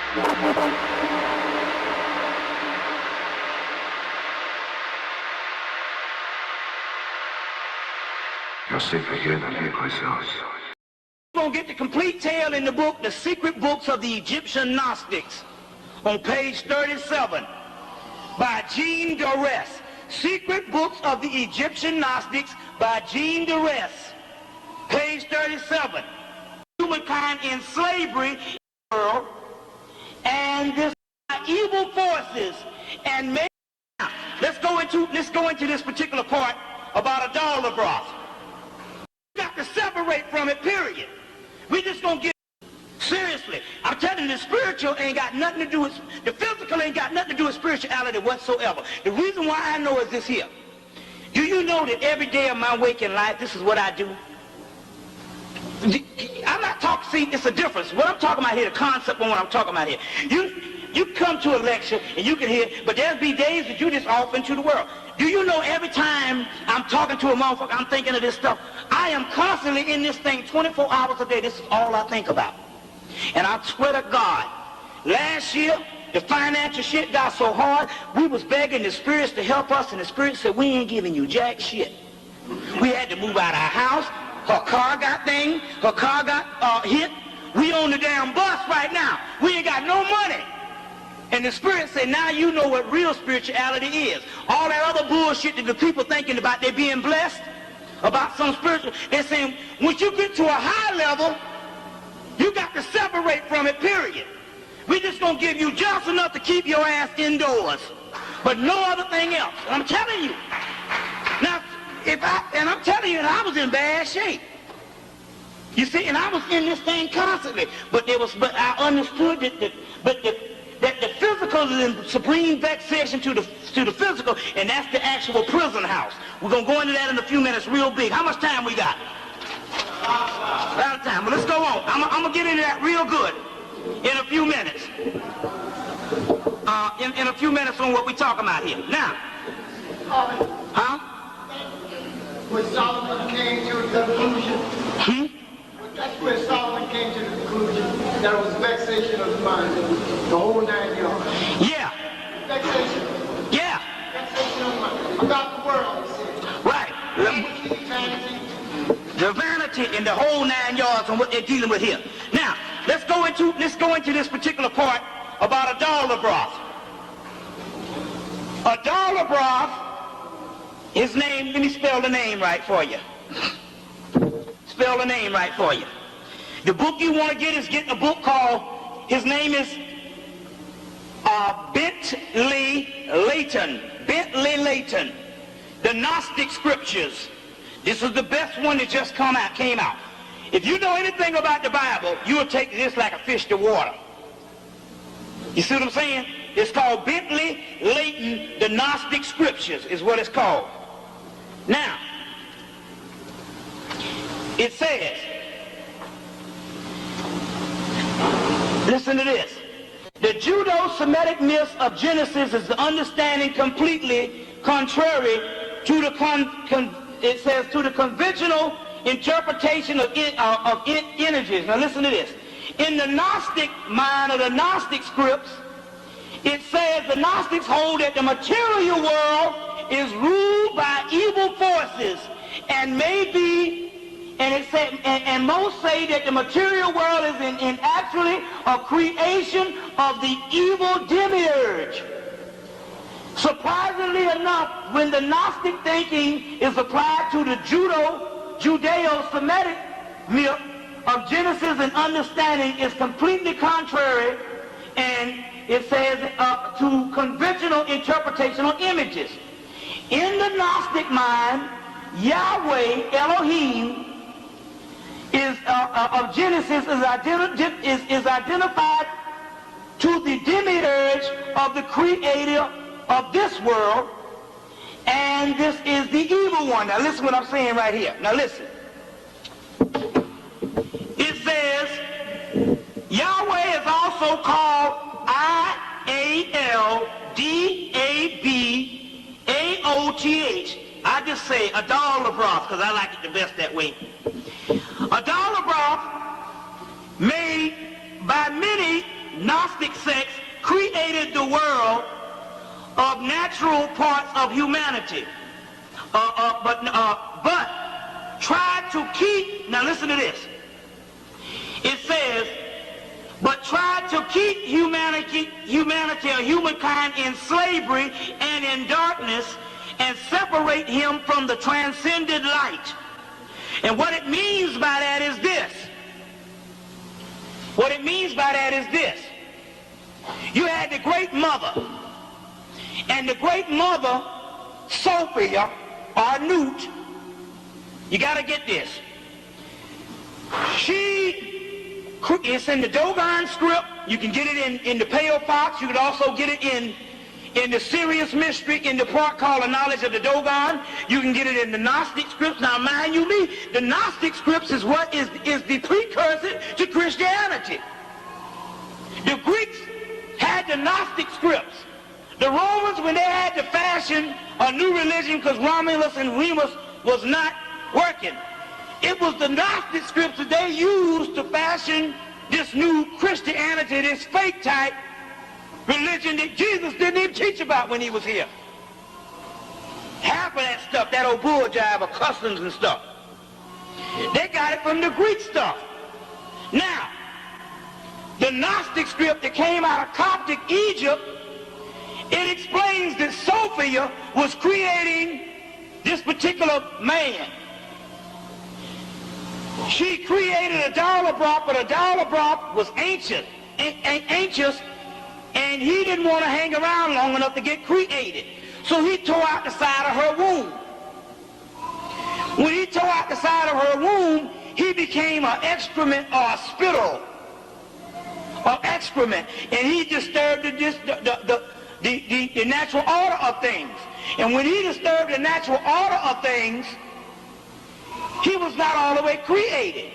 Gnostic begin Hemmitt QUESTION. We're going to get the complete tale in the book, The Secret Books of the Egyptian Gnostics, on page 37, by Jean Dorès. Secret Books of the Egyptian Gnostics by Jean Dorès, page 37. Humankind in slavery in the world, and this evil forces, and maybe let's go into this particular part about a dollar broth. You got to separate from it, period. We just gonna get seriously. I'm telling you, the spiritual ain't got nothing to do with the physical, ain't got nothing to do with spirituality whatsoever. The reason why I know is this here. Do you know that every day of my waking life, this is what I do? I'm not talking, see, it's a difference. What I'm talking about here, the concept of what I'm talking about here. You come to a lecture and you can hear, but there'll be days that you just off into the world. Do you know every time I'm talking to a motherfucker, I'm thinking of this stuff. I am constantly in this thing 24 hours a day. This is all I think about. And I swear to God, last year, the financial shit got so hard, we was begging the spirits to help us, and the spirits said, we ain't giving you jack shit. We had to move out of our house. Her car got hit. We on the damn bus right now. We ain't got no money. And the spirit said, now you know what real spirituality is. All that other bullshit that the people thinking about they being blessed, about some spiritual, they're saying, once you get to a high level, you got to separate from it, period. We just gonna give you just enough to keep your ass indoors, but no other thing else. And I'm telling you. Now, I'm telling you, I was in bad shape. You see, and I was in this thing constantly. But I understood that the physical is in supreme vexation to the physical, and that's the actual prison house. We're gonna go into that in a few minutes, real big. How much time we got? Out of time. Well, let's go on. I'm gonna get into that real good in a few minutes. In a few minutes on what we're talking about here. Now, huh? When Solomon came to the conclusion, that's where Solomon came to the conclusion that it was vexation of the mind, the whole 9 yards. Yeah. Vexation. Yeah. Vexation of the mind. About the world, he said. Right. Vanity. The vanity in the whole 9 yards on what they're dealing with here. Now, let's go into this particular part about a dollar broth. A dollar broth. His name, let me spell the name right for you. Spell the name right for you. The book you want to get is getting a book called, his name is Bentley Layton, The Gnostic Scriptures. This is the best one that just came out. If you know anything about the Bible, you will take this like a fish to water. You see what I'm saying? It's called Bentley Layton, The Gnostic Scriptures is what it's called. Now, it says, listen to this. The Judeo-Semitic myth of Genesis is the understanding completely contrary to the conventional interpretation of images. Now listen to this. In the Gnostic mind, or the Gnostic scripts, it says the Gnostics hold that the material world is ruled by evil forces, and most say that the material world is actually a creation of the evil demiurge. Surprisingly enough, when the Gnostic thinking is applied to the Judeo-Semitic myth of Genesis and understanding, is completely contrary, and it says to conventional interpretation of images. In the Gnostic mind, Yahweh, Elohim, of Genesis is identified to the demiurge of the creator of this world, and this is the evil one. Now listen what I'm saying right here. Now listen. It says Yahweh is also called I-A-L-D-A-B-A-O-T-H. I just say a dollar broth because I like it the best that way. A dollar broth made by many Gnostic sects created the world of natural parts of humanity, but tried to keep, now listen to this, it says, but tried to keep humanity or humankind in slavery and in darkness and separate him from the transcended light. And what it means by that is this. What it means by that is this. You had the great mother, and the great mother, Sophia, or Newt, you got to get this. It's in the Dogon script. You can get it in the Pale Fox. You can also get it in the Serious Mystery, in the part called The Knowledge of the Dogon. You can get it in the Gnostic scripts. Now, mind you me, the Gnostic scripts is what is the precursor to Christianity. The Greeks had the Gnostic scripts. The Romans, when they had to fashion a new religion because Romulus and Remus was not working, it was the Gnostic scripts that they used to fashion this new Christianity, this fake type religion that Jesus didn't even teach about when he was here. Half of that stuff, that old bull jive of customs and stuff, they got it from the Greek stuff. Now, the Gnostic script that came out of Coptic Egypt, it explains that Sophia was creating this particular man. She created a Dalabroth, but a Dalabroth was ancient, and he didn't want to hang around long enough to get created. So he tore out the side of her womb. When he tore out the side of her womb, he became an excrement or a spittle of excrement, and he disturbed the natural order of things. And when he disturbed the natural order of things, he was not all the way created.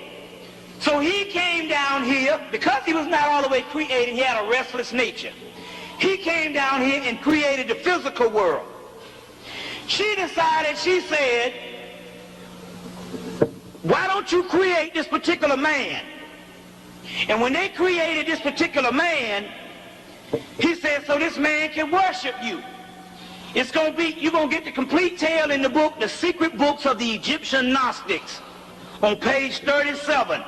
So he came down here, because he was not all the way created, he had a restless nature. He came down here and created the physical world. She decided, she said, why don't you create this particular man? And when they created this particular man, he said, so this man can worship you. It's going to be, you're going to get the complete tale in the book, The Secret Books of the Egyptian Gnostics, on page 37,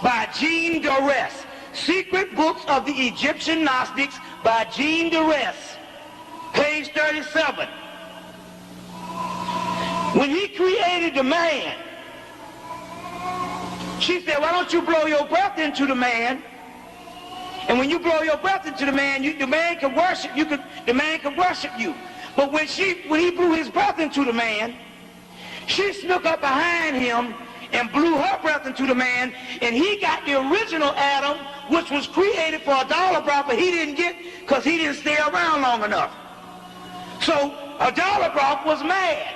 by Jean Dorès. Secret Books of the Egyptian Gnostics by Jean Dorès, page 37. When he created the man, she said, why don't you blow your breath into the man? And when you blow your breath into the man, the man can worship you. The man can worship you. But when he blew his breath into the man, she snuck up behind him and blew her breath into the man, and he got the original Adam, which was created for a Dalabroth, but he didn't get because he didn't stay around long enough. So a Dalabroth was mad,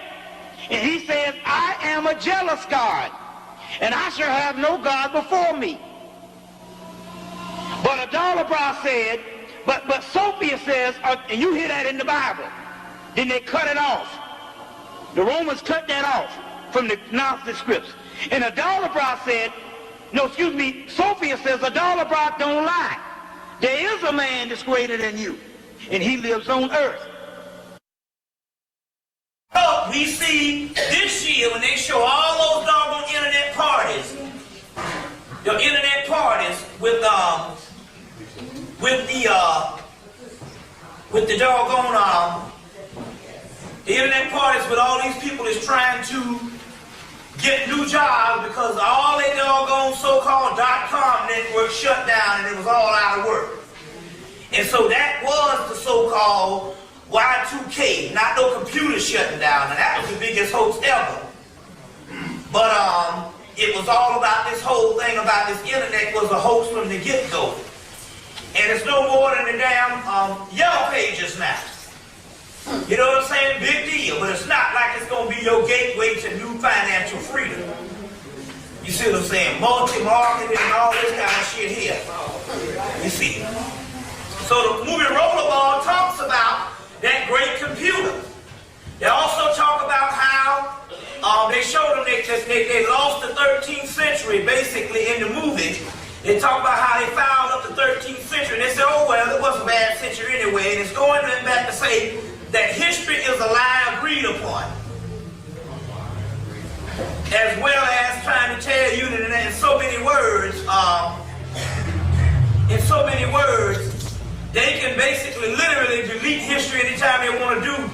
and he says, I am a jealous God, and I shall have no God before me. But a Dalabroth said, but Sophia says, and you hear that in the Bible, then they cut it off. The Romans cut that off from the Gnostic scripts. And a Dalabroth said, no, excuse me, Sophia says a Dalabroth don't lie. There is a man that's greater than you, and he lives on earth. So we see this year when they show all those doggone internet parties, the internet parties with the doggone the internet parties with all these people is trying to get new jobs because all they doggone so-called .com network shut down and it was all out of work. And so that was the so-called Y2K, not no computer shutting down, and that was the biggest hoax ever. But it was all about this whole thing about this internet was a hoax from the get-go. And it's no more than the damn Yellow Pages now. You know what I'm saying? Big deal, but it's not like it's going to be your gateway to new financial freedom. You see what I'm saying? Multi-marketing and all this kind of shit here. You see? So the movie Rollerball talks about that great computer. They also talk about how they showed them they lost the 13th century basically in the movie. They talk about how they found up the 13th century, and they say, oh, well, it was a bad century anyway, and it's going back to say that history is a lie agreed upon, as well as trying to tell you that in so many words, they can basically literally delete history anytime they want to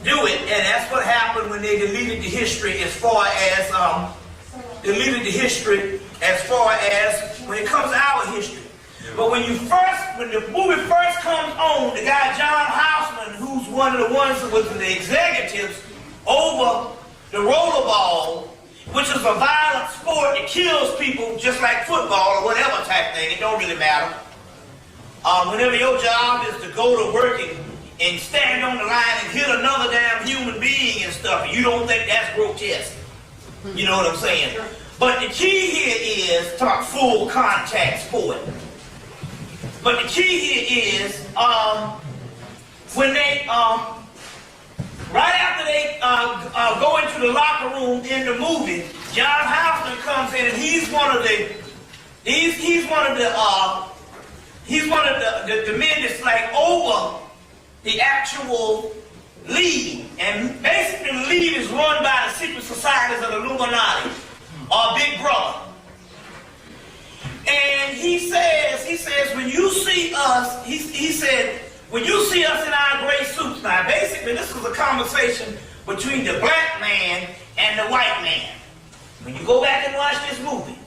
do it, and that's what happened when they deleted the history as far as when it comes to our history. But when the movie first comes on, the guy John Houseman, who's one of the ones who was the executives over the rollerball, which is a violent sport that kills people just like football or whatever type thing, it don't really matter. Whenever your job is to go to work and stand on the line and hit another damn human being and stuff, you don't think that's grotesque. You know what I'm saying? But the key here is talk full contact sport. But the key here is when they right after they go into the locker room in the movie, John Houseman comes in and he's one of the men that's like over the actual league, and basically the league is run by the secret societies of the Illuminati or Big Brother. And he says, when you see us, he said, when you see us in our gray suits, now basically this was a conversation between the black man and the white man. When you go back and watch this movie,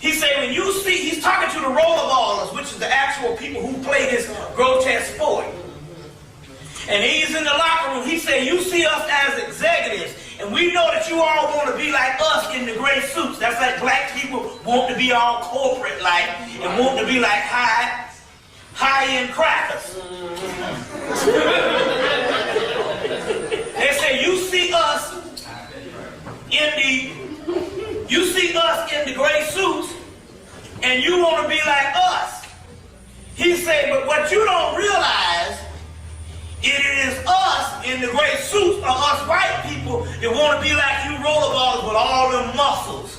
he said, when you see, he's talking to the rollerballers, which is the actual people who play this grotesque sport. And he's in the locker room. He said, you see us as executives, and we know that you all want to be like us in the gray suits. That's like black people want to be all corporate-like and want to be like high-end crackers. They say, you see us in the gray suits, and you want to be like us. He said, but what you don't realize, it is us in the gray suits, or us white people that want to be like you rollerballers with all them muscles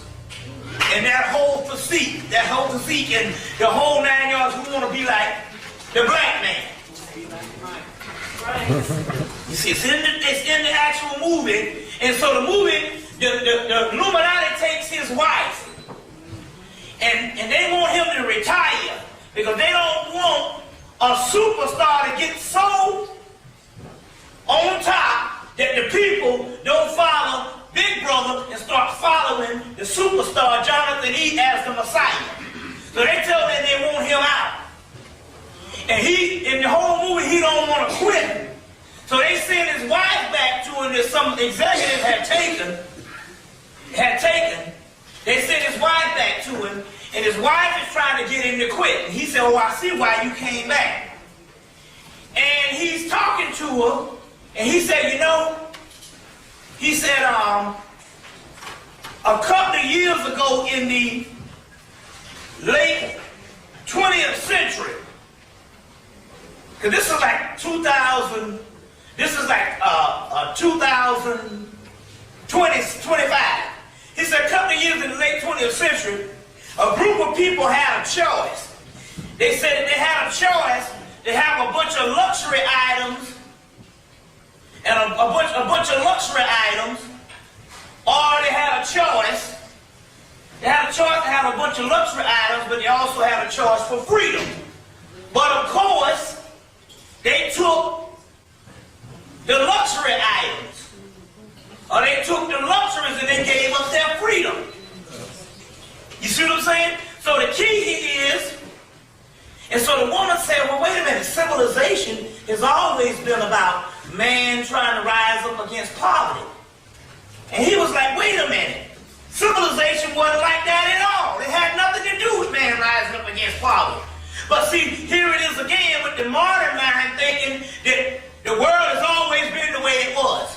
and that whole physique, and the whole 9 yards who want to be like the black man. You see, it's in the actual movie, and so the movie, the Illuminati takes his wife, and they want him to retire because they don't want a superstar to get so on top that the people don't follow Big Brother and start following the superstar Jonathan E. as the Messiah. So they tell them they want him out. And in the whole movie, he don't want to quit. So they send his wife back to him that some executive had taken. They sent his wife back to him, and his wife is trying to get him to quit. And he said, oh, I see why you came back. And he's talking to her, and he said, a couple of years ago in the late 20th century, because this is like 2000, this is like 2025. He said a couple of years in the late 20th century, a group of people had a choice. They said that they had a choice to have a bunch of luxury items and a bunch of luxury items, or they had a choice. They had a choice to have a bunch of luxury items, but they also had a choice for freedom. But of course, they took the luxury items, or they took the luxuries and they gave up their freedom. You see what I'm saying? So the key here is, and so the woman said, well, wait a minute, civilization has always been about man trying to rise up against poverty. And he was like, wait a minute, civilization wasn't like that at all. It had nothing to do with man rising up against poverty. But see, here it is again with the modern mind thinking that the world has always been the way it was.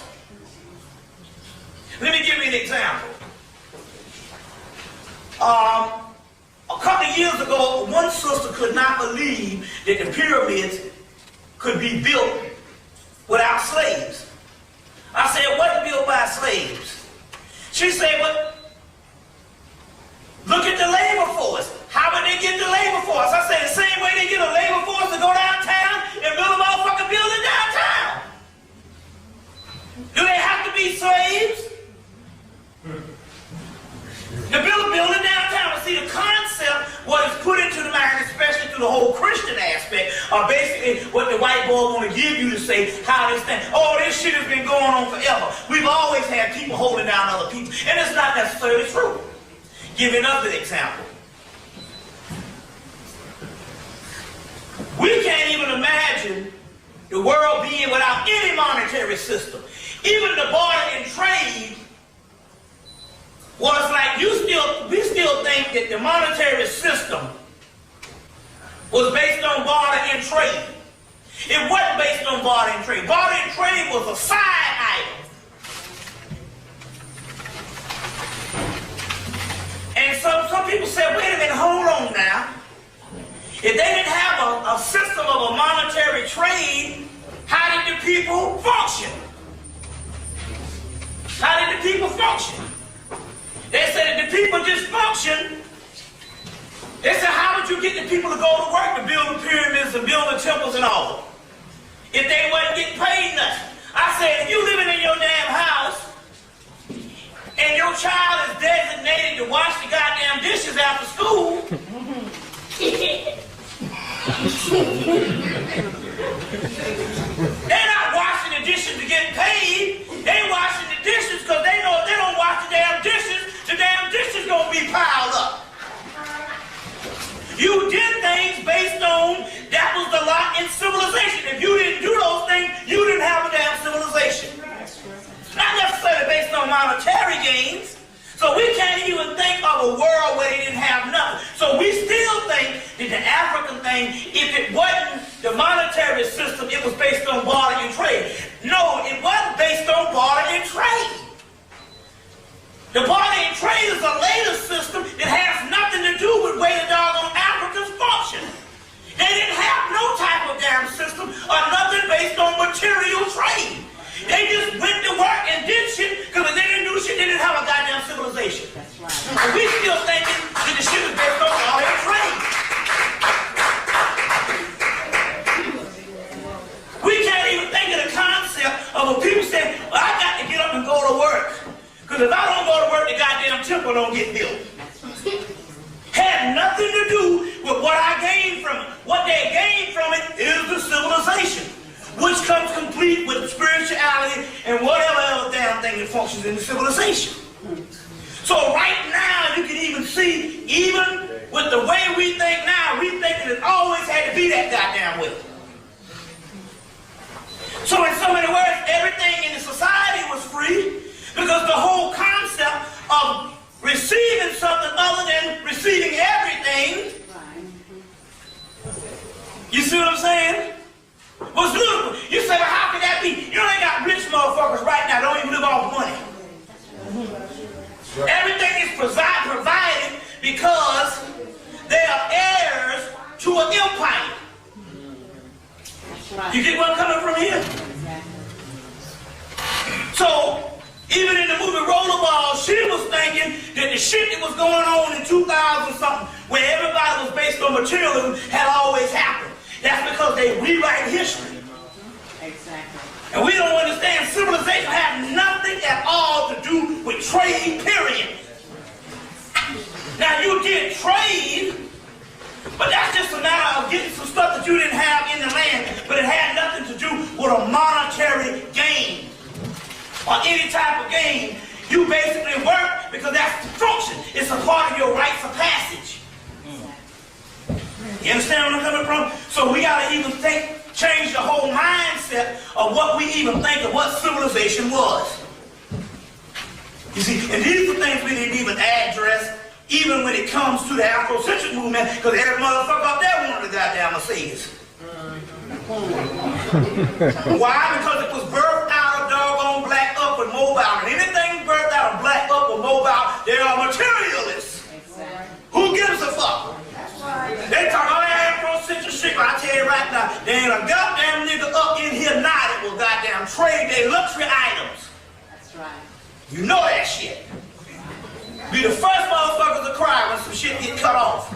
Let me give you an example. A couple of years ago, one sister could not believe that the pyramids could be built without slaves. I said, it wasn't built by slaves. She said, but look at the labor force. How would they get the labor force? I said, the whole Christian aspect, or basically what the white boy want to give you to say how this thing, oh, this shit has been going on forever. We've always had people holding down other people, and it's not necessarily true. Give another example. We can't even imagine the world being without any monetary system. Even the barter and trade was like we still think that the monetary system was based on barter and trade. It wasn't based on barter and trade. Barter and trade was a side item. And some people said, wait a minute, hold on now. If they didn't have a system of a monetary trade, how did the people function? How did the people function? They said that the people just function. They said, how would you get the people to go to work to build the pyramids and build the temples and all? If they wasn't getting paid nothing. I said, if you living in your damn house and your child is designated to wash the goddamn dishes after school, they're not washing the dishes to get paid. They washing the dishes because they know if they don't wash the damn dishes gonna be piled up. You did things based on that was the lot in civilization. If you didn't do those things, you didn't have a damn civilization. Not necessarily based on monetary gains. So we can't even think of a world where they didn't have nothing. So we still think that the African thing, if it wasn't the monetary system, it was based on barter and trade. No, it wasn't based on barter and trade. The barter and trade is a later system that has nothing to do with the way the doggone Africans function. They didn't have no type of damn system or nothing based on material trade. They just went to work and did shit because if they didn't do shit, they didn't have a goddamn civilization. That's right. And we still thinking that the shit is based on barter and trade. We can't even think of the concept of when people say, well, I got to get up and go to work. Because if I don't go to work, the goddamn temple don't get built. Had nothing to do with what I gained from it. What they gained from it is the civilization, which comes complete with spirituality and whatever other damn thing that functions in the civilization. So right now, you can even see, even with the way we think now, we think that it always had to be that goddamn way. So in so many words, everything in the society was free because the whole concept of receiving something other than receiving everything, you see what I'm saying? Was beautiful. You say, well, how can that be? You know, they got rich motherfuckers right now don't even live off money. Right. Everything is provided because they are heirs to an empire. Right. You get where I'm coming from here? So, even in the movie Rollerball, she was thinking that the shit that was going on in 2000-something, where everybody was based on materialism, had always happened. That's because they rewrite history. Exactly. And we don't understand civilization has nothing at all to do with trade, period. Now you get trade, but that's just a matter of getting some stuff that you didn't have in the land, but it had nothing to do with a monetary gain or any type of gain. You basically work because that's the function. It's a part of your rites of passage. You understand where I'm coming from? So we got to even change the whole mindset of what we even think of what civilization was. You see, and these are things we didn't even address, even when it comes to the Afrocentric movement, because every motherfucker up there wanted a goddamn Mercedes. Why? Because it was birthed out of doggone black upward mobile. And anything birthed out of black upward mobile, they are materialists. Exactly. Who gives a fuck? They talk all that Afrocentric shit, but I tell you right now, there ain't a goddamn nigga up in here now that will goddamn trade their luxury items. That's right. You know that shit. Be the first motherfuckers to cry when some shit get cut off.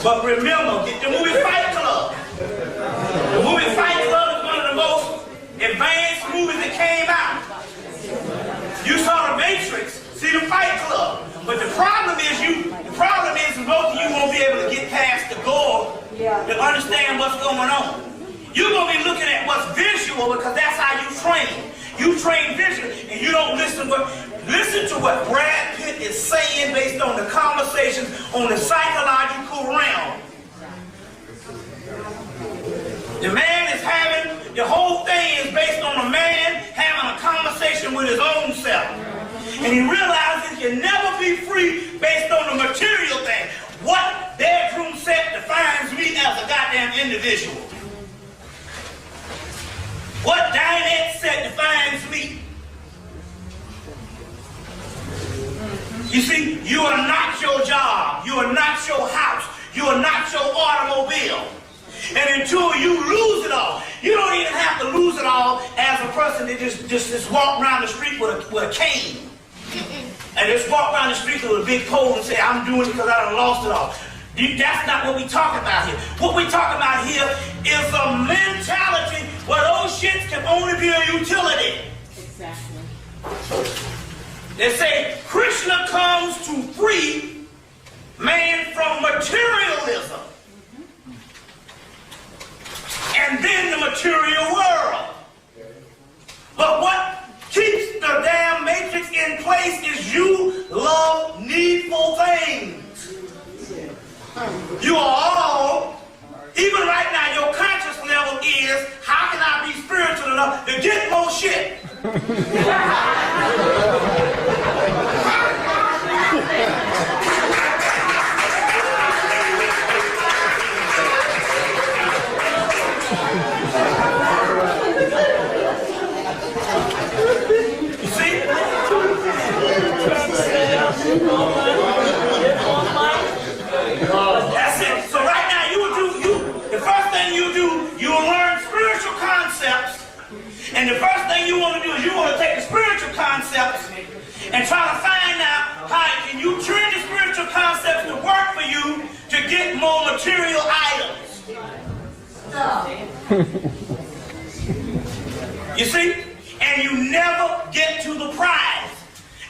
But remember, get the movie Fight Club. The movie Fight Club is one of the most advanced movies that came out. You saw The Matrix. to understand what's going on. You're going to be looking at what's visual because that's how you train. You train visual, and you don't listen to what Brad Pitt is saying based on the conversations on the psychological realm. The man is having, the whole thing is based on a man having a conversation with his own self. And he realizes he can never be free based on the material thing. What bedroom set defines me as a goddamn individual? What dinette set defines me? You see, you are not your job. You are not your house. You are not your automobile. And until you lose it all, you don't even have to lose it all as a person that just walk around the street with a cane. And just walk around the street with a big pole and say, I'm doing it because I done lost it all. That's not what we talking about here. What we talking about here is a mentality where those shits can only be a utility. Exactly. They say Krishna comes to free man from materialism. And then the material world. But what keeps the damn matrix in place is you love needful things. You are all, even right now, your conscious level is, how can I be spiritual enough to get more shit? You see? That's it. So right now the first thing you do, you'll learn spiritual concepts. And the first thing you want to do is you want to take the spiritual concepts and try to find out how can you turn the spiritual concepts to work for you to get more material items. You see? And you never get to the prize.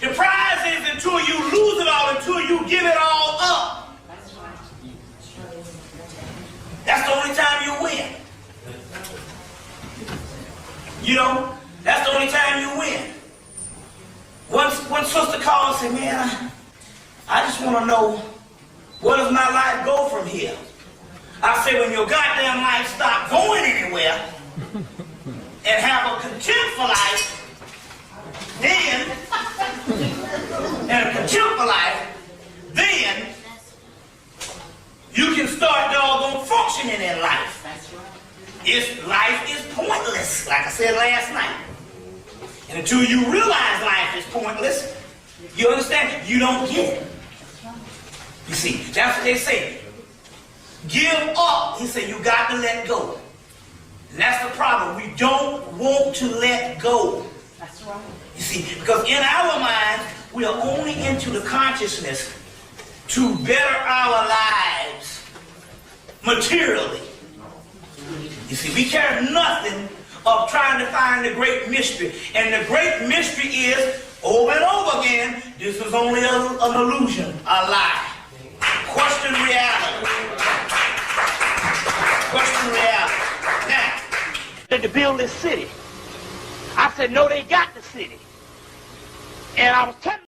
The prize is until you lose it all, until you give it all up. That's the only time you win. You know, that's the only time you win. One sister called and said, man, I just want to know, where does my life go from here? I said, when your goddamn life stop going anywhere and have a contempt for life, then, you can start doggone functioning in life. Life is pointless, like I said last night. And until you realize life is pointless, you understand, you don't get it. You see, that's what they say. Give up. He said, you got to let go. And that's the problem. We don't want to let go. That's right. You see, because in our minds, we are only into the consciousness to better our lives materially. You see, we care nothing of trying to find the great mystery. And the great mystery is, over and over again, this is only an illusion, a lie. Question reality. Question reality. Now, to build this city. I said, no, they got the city. And I was telling